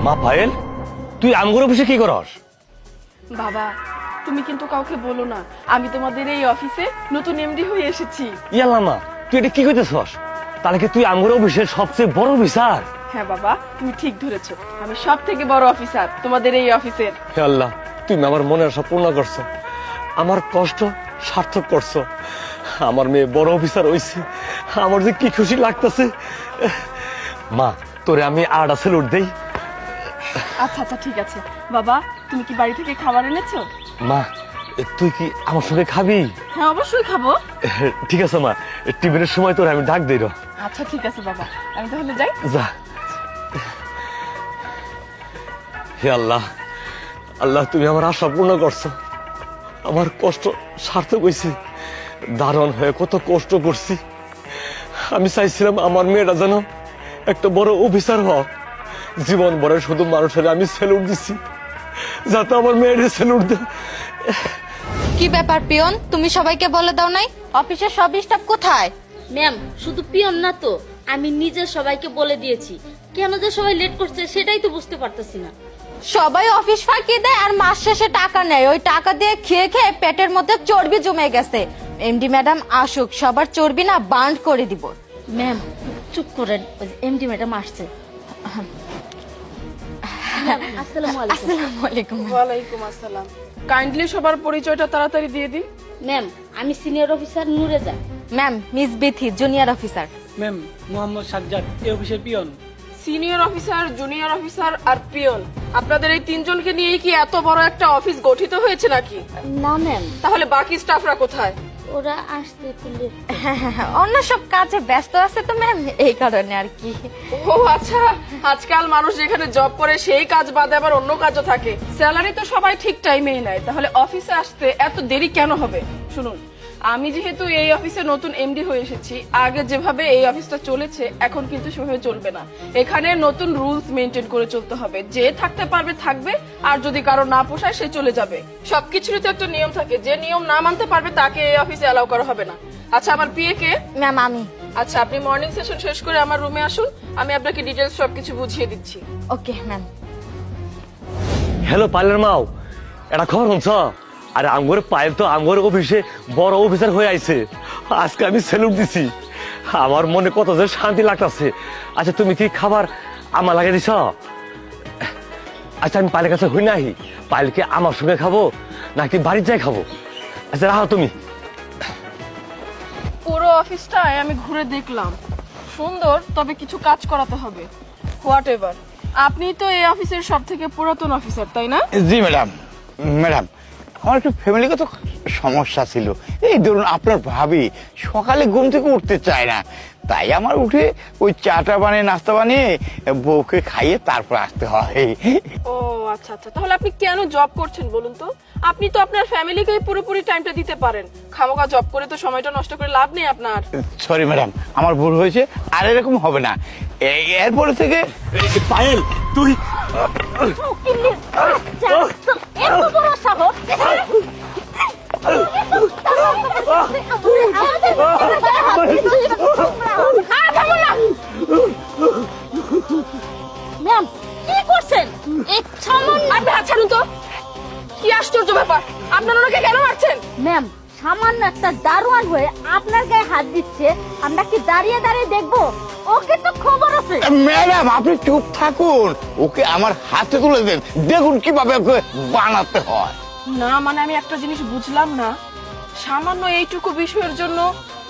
মা পায়েল, তুই আমগুর অফিসে কি করস? বাবা, তুমি কিন্তু কাউকে বলো না, আমি তোমাদের এই অফিসে নতুন এমডি হয়ে এসেছি। ইয়াল্লা মা, তুই এটা কি কইতেছস? তাহলে কি তুই আমগুর অফিসের সবচেয়ে বড় অফিসার? হ্যাঁ বাবা, তুমি ঠিক ধরেছো, আমি সব থেকে বড় অফিসার তোমাদের এই অফিসের। হে আল্লাহ, তুমি আমার মনের আশা পূর্ণ করছো, আমার কষ্ট সার্থক করছো। আমার মেয়ে বড় অফিসার হইছে, আমার যে কি খুশি লাগতেছে। মা, তোরে আমি আড়া সেলুট দেই। আচ্ছা আচ্ছা ঠিক আছে। বাবা, তুমি কি বাড়ি থেকে খাবার এনেছো? মা, তুই কি আমার সঙ্গে খাবি? হ্যাঁ অবশ্যই খাবো। ঠিক আছে মা, টিফিনের সময় তোরে আমি ডাক দেই। আচ্ছা ঠিক আছে বাবা, আমি তাহলে যাই। যা। হে আল্লাহ, আল্লাহ তুমি আমার আশা পূর্ণ করছো, আমার কষ্ট সার্থক হয়েছে। দারুণ হয়ে কত কষ্ট করছি। আমি চাইছিলাম আমার মেয়েটা যেন একটা বড় অফিসার হোক। জীবন ভরে শুধু মানুষের আমি স্যালুট দিছি, যাতে আমার মেয়ের স্যালুট দেয়। কি ব্যাপার পিয়ন, তুমি সবাইকে বলে দাও নাই অফিসের সব স্টাফ কোথায়? ম্যাম, শুধু পিয়ন না তো, আমি নিজে সবাইকে বলে দিয়েছি। কেন যে সবাই লেট করছে সেটাই তো বুঝতে পারতেছি না। সবাই অফিস ফাঁকি দেয় আর মাস শেষে টাকা নেয়, ওই টাকা দিয়ে খেয়ে খেয়ে পেটের মধ্যে চর্বি জমে গেছে। এমডি ম্যাডাম আসুক, সবার চর্বি না বান্ড করে দিব। ম্যাম চুপ করেন, এমডি ম্যাডাম আসছে। আসসালামু আলাইকুম। আসসালামু আলাইকুম। ওয়ালাইকুম আসসালাম। কাইন্ডলি সবার পরিচয়টা তাড়াতাড়ি দিয়ে দিন। ম্যাম, আমি senior officer Nureza. Ma'am, miss Bithi, junior officer. Ma'am, Mohammad Sajjad, এই অফিসের পিয়ন। সিনিয়র অফিসার, জুনিয়র অফিসার আর পিয়ন, আপনাদের এই তিনজনকে নিয়েই কি এত বড় একটা অফিস গঠিত হয়েছে নাকি? না ম্যাম, তাহলে বাকি স্টাফরা কোথায়? ওরা আসতে একটু late। অন্য সব কাজে ব্যস্ত আছে তো ম্যাম, এই কারণে আর কি। ও আচ্ছা, আজকাল মানুষ যেখানে জব করে সেই কাজ বাদে আবার অন্য কাজও থাকে। স্যালারি তো সবাই ঠিক টাইমেই নেয়, তাহলে অফিসে আসতে এত দেরি কেন হবে? শুনুন, আমি যেহেতু এই অফিসে নতুন এমডি হয়ে এসেছি, আগে যেভাবে এই অফিসটা চলেছে এখন কিন্তু সেভাবে চলবে না। এখানে নতুন রুলস মেনটেন করে চলতে হবে। যে থাকতে পারবে থাকবে, আর যদি কারো না পোষায় সে চলে যাবে। সবকিছুরই তো একটা নিয়ম থাকে, যে নিয়ম না মানতে পারবে তাকে এই অফিসে অ্যালাউ করা হবে না। আচ্ছা, আমার পিএ কে? ম্যাম আমি। আচ্ছা, আপনি মর্নিং সেশন শেষ করে আমার রুমে আসুন, আমি আপনাকে ডিটেলস সবকিছু বুঝিয়ে দিচ্ছি। Okay ma'am. হ্যালো পায়েলের মাও, এটা খবর শুনছ? আরে আমগর পায়েল তো আমগর অফিসে বড় অফিসার হয়ে আইছে। আজকে আমি স্যালুট দিছি, আমার মনে কত যে শান্তি লাগতেছে। আচ্ছা, তুমি কি খাবার আমার লাগে দিছ? আচ্ছা, আমি পায়েলের কাছে হই নাই, পায়েলকে আমার সঙ্গে খাবো নাকি বাড়ির যাই খাবো? আচ্ছা রাখো তুমি। পুরো অফিসটাই আমি ঘুরে দেখলাম, সুন্দর, তবে কিছু কাজ করাতে হবে। হোয়াট এভার, আপনি তো এই অফিসের সব থেকে পুরাতন অফিসার, তাই না? জি ম্যাডাম। ম্যাডাম, আমার একটু ফ্যামিলিগত সমস্যা ছিল। এই ধরুন, আপনার ভাবি সকালে ঘুম থেকে উঠতে চায় না, তাই আমার উঠে ওই চাটা বানিয়ে নাস্তা বানিয়ে বউকে খাইয়ে তারপর আসতে হয়। ও আচ্ছা আচ্ছা, তাহলে আপনি কেন জব করছেন বলুন তো? আপনি তো আপনার ফ্যামিলিকে পুরোপুরি টাইমটা দিতে পারেন। খামোখা জব করে তো সময়টা নষ্ট করে লাভ নেই আপনার। সরি ম্যাডাম, আমার ভুল হয়েছে, আর এরকম হবে না। এরপরে থেকে পায়েল তুই এত বড় সাহস! ম্যাম, কি করছেন? এই সামান্য, আপনি হাত ছাড়ুন তো। কি আশ্চর্য ব্যাপার, আপনারা ওনাকে কেন মারছেন? ম্যাম, সামান্য একটা দারোয়ান হয়ে আপনার গায়ে হাত দিচ্ছে, আমরা কি দাঁড়িয়ে দাঁড়িয়ে দেখবো? ওকে তো খবর আছে। ম্যাডাম, আপনি চুপ থাকুন, ওকে আমার হাতে তুলে দেন, দেখুন কিভাবে ওকে বানাতে হয়। না মানে আমি একটা জিনিস বুঝলাম না, সামান্য এইটুকু বিষয়ের জন্য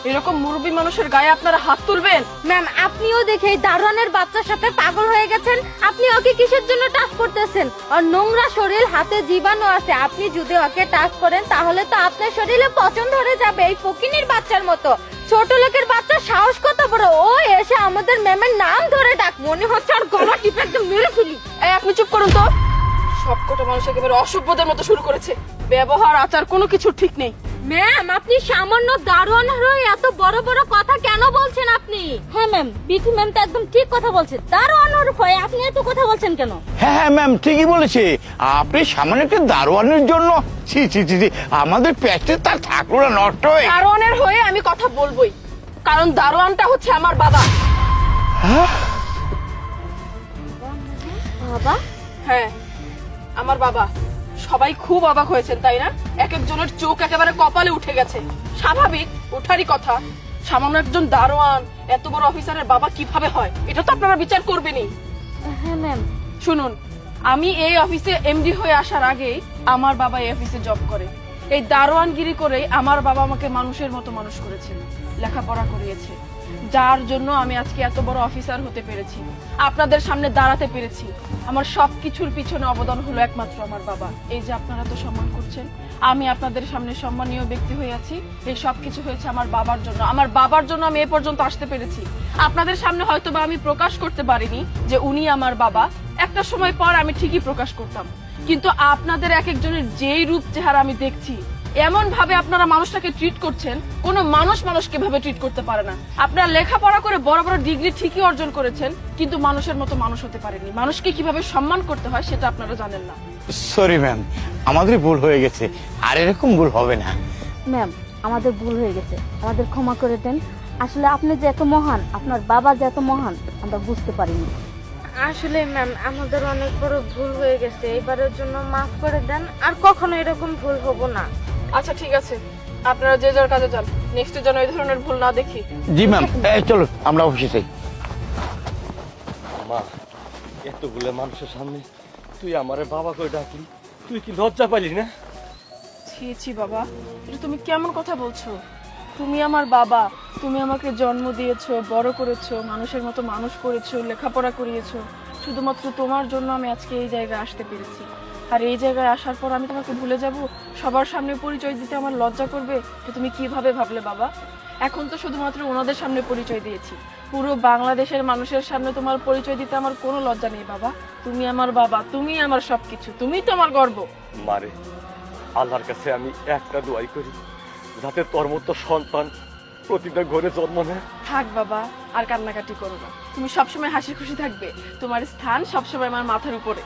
এরকম মুরব্বী মানুষের গায়ে আপনারা হাত তুলবেন? ম্যাম, আপনিও দেখে এই দারোয়ানের বাচ্চার সাথে পাগল হয়ে গেছেন। আপনি ওকে কিসের জন্য টাচ করতেছেন? আর নোংরা শরীর, হাতে জীবাণু আছে, আপনি যদি ওকে টাচ করেন তাহলে তো আপনার শরীরে পচন ধরে যাবে, এই ফকিনীর বাচ্চার মতো। ছোট লোকের বাচ্চা সাহস কত বড়, ও এসে আমাদের ম্যামের নাম ধরে ডাক, মনে হচ্ছে আর গলা টিপে একদম মেরে ফেলি। এই আপনি চুপ করুন তো। সবকটা মানুষ একেবারে অসভ্যদের মতো শুরু করেছে, ব্যবহার আচার কোনো কিছু ঠিক নেই। ম্যাম, আপনি সামান্য দারোয়ান হয়ে এত বড় বড় কথা কেন বলছেন আপনি? হ্যাঁ ম্যাম, বিথি ম্যাম তো একদম ঠিক কথা বলছে। দারোয়ানের ভয়ে আপনি এত কথা বলছেন কেন? হ্যাঁ হ্যাঁ ম্যাম, ঠিকই বলেছে। আপনি সামান্য একটা দারোয়ানের জন্য ছি ছি ছি ছি, আমাদের পেটে তার ঠাকুরা নষ্ট হয়ে। দারোয়ানের হয়ে আমি কথা বলবোই, কারণ দারোয়ানটা হচ্ছে আমার বাবা। বাবা? হ্যাঁ, আমার বাবা। সবাই খুব অবাক হয়েছেন তাই না? এক একজনের চোখ একেবারে কপালে উঠে গেছে। স্বাভাবিক, ওঠারই কথা। সামান্য একজন দারোয়ান এত বড় অফিসারের বাবা কিভাবে হয়, এটা তো আপনারা বিচার করবেনই। হ্যাঁ ম্যাম। শুনুন, আমি এই অফিসে এমডি হয়ে আসার আগে আমার বাবা এই অফিসে জব করে। এই দারোয়ানগিরি করে আমার বাবা আমাকে মানুষের মতো মানুষ করেছেন, লেখাপড়া করিয়েছে, যার জন্য আমি আজকে এত বড় অফিসার হতে পেরেছি, আপনাদের সামনে দাঁড়াতে পেরেছি। আমার সবকিছুর পিছনে অবদান হলো একমাত্র আমার বাবা। এই যে আপনারা তো সম্মান করছেন, আমি আপনাদের সামনে সম্মানীয় ব্যক্তি হয়ে আছি, এই সবকিছু হয়েছে আমার বাবার জন্য। আমার বাবার জন্য আমি এ পর্যন্ত আসতে পেরেছি। আপনাদের সামনে হয়তো বা আমি প্রকাশ করতে পারিনি যে উনি আমার বাবা, একটা সময় পর আমি ঠিকই প্রকাশ করতাম, কিন্তু আপনাদের এক একজনের যেই রূপ চেহারা আমি দেখছি, এমন ভাবে আপনারা মানুষটাকে ট্রিট করছেন, কোনো মানুষ মানুষকে ভাবে ট্রিট করতে পারে না। আপনারা লেখাপড়া করে বড় বড় ডিগ্রি ঠিকই অর্জন করেছেন, কিন্তু মানুষের মতো মানুষ হতে পারেননি। মানুষকে কিভাবে সম্মান করতে হয় সেটা আপনারা জানেন না। সরি ম্যাম, আমাদের ভুল হয়ে গেছে, আর এরকম ভুল হবে না। ম্যাম, আমাদের ভুল হয়ে গেছে, আমাদের ক্ষমা করে দেন। আসলে আপনি যে এত মহান, আপনার বাবা যে এত মহান, আমরা বুঝতে পারিনি। আসলে ম্যাম, আমাদের অনেক বড় ভুল হয়ে গেছে, এবারের জন্য মাফ করে দেন, আর কখনো এরকম ভুল হবো না। আচ্ছা ঠিক আছে, আপনারা যে যার কাজে যান, নেক্সট যেন এই ধরনের ভুল না দেখি। জি ম্যাম, চলো আমরা অফিসে যাই। মা, এতগুলো মানুষের সামনে তুই আমারে বাবা কই ডাকলি, তুই কি লজ্জা পাইলি না? ছি ছি বাবা, এটা তুমি কেমন কথা বলছো? তুমি আমার বাবা, তুমি আমাকে জন্ম দিয়েছো, বড় করেছো, মানুষের মতো মানুষ করেছো, লেখাপড়া করিয়েছো। শুধুমাত্র তোমার জন্য আমি আজকে এই জায়গায় আসতে পেরেছি। আর এই জায়গায় আসার পর আমি তোমাকে ভুলে যাব, সবার সামনে পরিচয় দিতে আমার লজ্জা করবে? তো তুমি কিভাবে ভাবলে বাবা? এখন তো শুধুমাত্র ওনাদের সামনে পরিচয় দিয়েছি, পুরো বাংলাদেশের মানুষের সামনে তোমার পরিচয় দিতে আমার কোনো লজ্জা নেই বাবা। তুমি আমার বাবা, তুমি আমার সবকিছু, তুমি তো আমার গর্ব। মারে, আল্লাহর কাছে আমি একটা দোয়াই করি, যাতে তোর মতো সন্তান প্রতিটা ঘরে জন্ম নেয়। থাক বাবা, আর কান্নাকাটি করো না। তুমি সবসময় হাসি খুশি থাকবে, তোমার স্থান সবসময় আমার মাথার উপরে।